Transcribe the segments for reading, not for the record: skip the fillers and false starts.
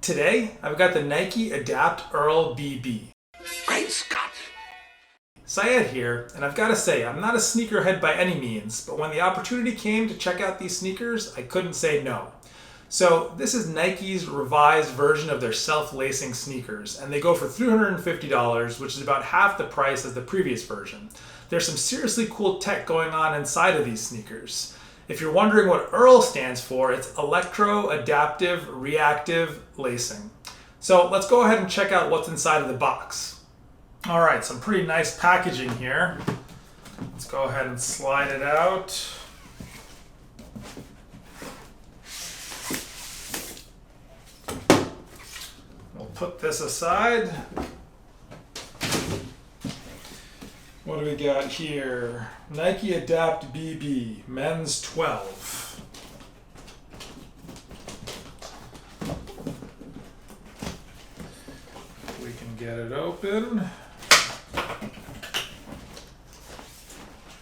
Today, I've got the Nike Adapt Earl BB. Great Scott! Syed here, and I've got to say, I'm not a sneakerhead by any means, but when the opportunity came to check out these sneakers, I couldn't say no. So this is Nike's revised version of their self-lacing sneakers, and they go for $350, which is about half the price as the previous version. There's some seriously cool tech going on inside of these sneakers. If you're wondering what EARL stands for, it's Electro-Adaptive Reactive Lacing. So let's go ahead and check out what's inside of the box. All right, some pretty nice packaging here. Let's go ahead and slide it out. We'll put this aside. What do we got here? Nike Adapt BB, men's 12. We can get it open.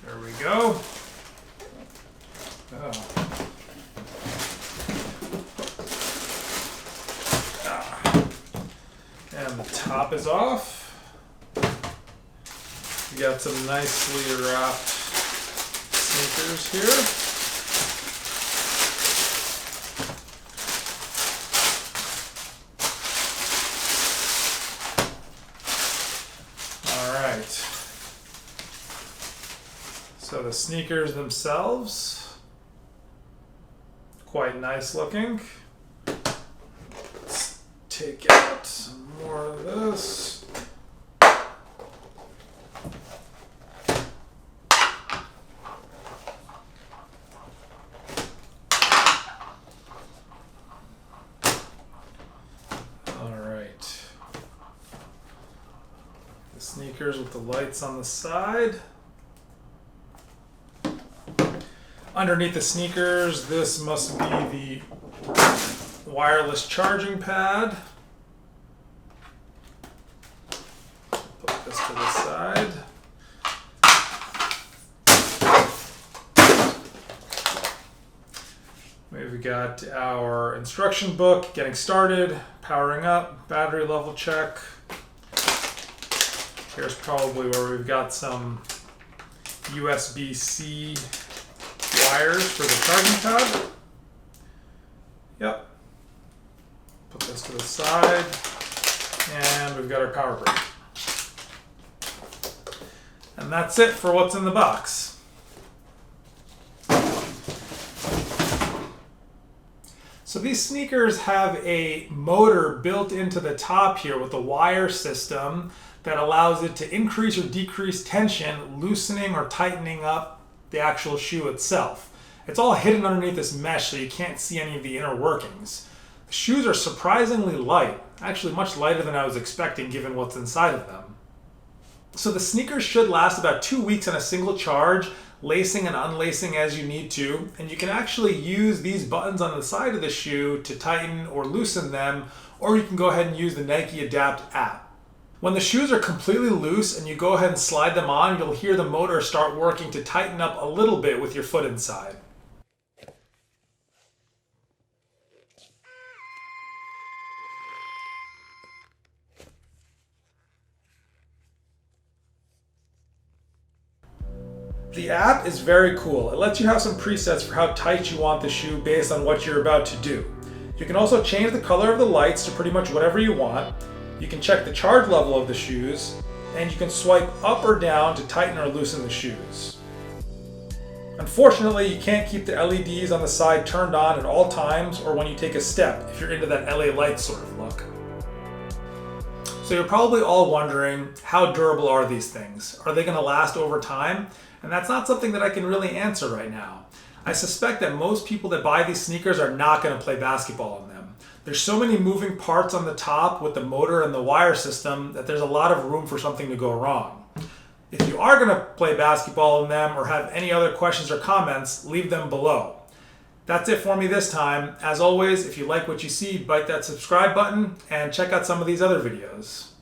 There we go. And the top is off. We got some nicely wrapped sneakers here. All right. So the sneakers themselves, quite nice looking. Let's take out some more of this. The sneakers with the lights on the side. Underneath the sneakers, this must be the wireless charging pad. Put this to the side. We've got our instruction book, getting started, powering up, battery level check. Here's probably where we've got some USB-C wires for the charging pad. Yep. Put this to the side. And we've got our power brick. And that's it for what's in the box. So these sneakers have a motor built into the top here with a wire system that allows it to increase or decrease tension, loosening or tightening up the actual shoe itself. It's all hidden underneath this mesh so you can't see any of the inner workings. The shoes are surprisingly light, actually much lighter than I was expecting given what's inside of them. So the sneakers should last about 2 weeks on a single charge, lacing and unlacing as you need to, and you can actually use these buttons on the side of the shoe to tighten or loosen them, or you can go ahead and use the Nike Adapt app. When the shoes are completely loose and you go ahead and slide them on, you'll hear the motor start working to tighten up a little bit with your foot inside. The app is very cool. It lets you have some presets for how tight you want the shoe based on what you're about to do. You can also change the color of the lights to pretty much whatever you want. You can check the charge level of the shoes, and you can swipe up or down to tighten or loosen the shoes. Unfortunately, you can't keep the LEDs on the side turned on at all times or when you take a step if you're into that LA Lights sort of look. So you're probably all wondering, how durable are these things? Are they going to last over time? And that's not something that I can really answer right now. I suspect that most people that buy these sneakers are not going to play basketball in them. There's so many moving parts on the top with the motor and the wire system that there's a lot of room for something to go wrong. If you are going to play basketball in them or have any other questions or comments, leave them below. That's it for me this time. As always, if you like what you see, bite that subscribe button and check out some of these other videos.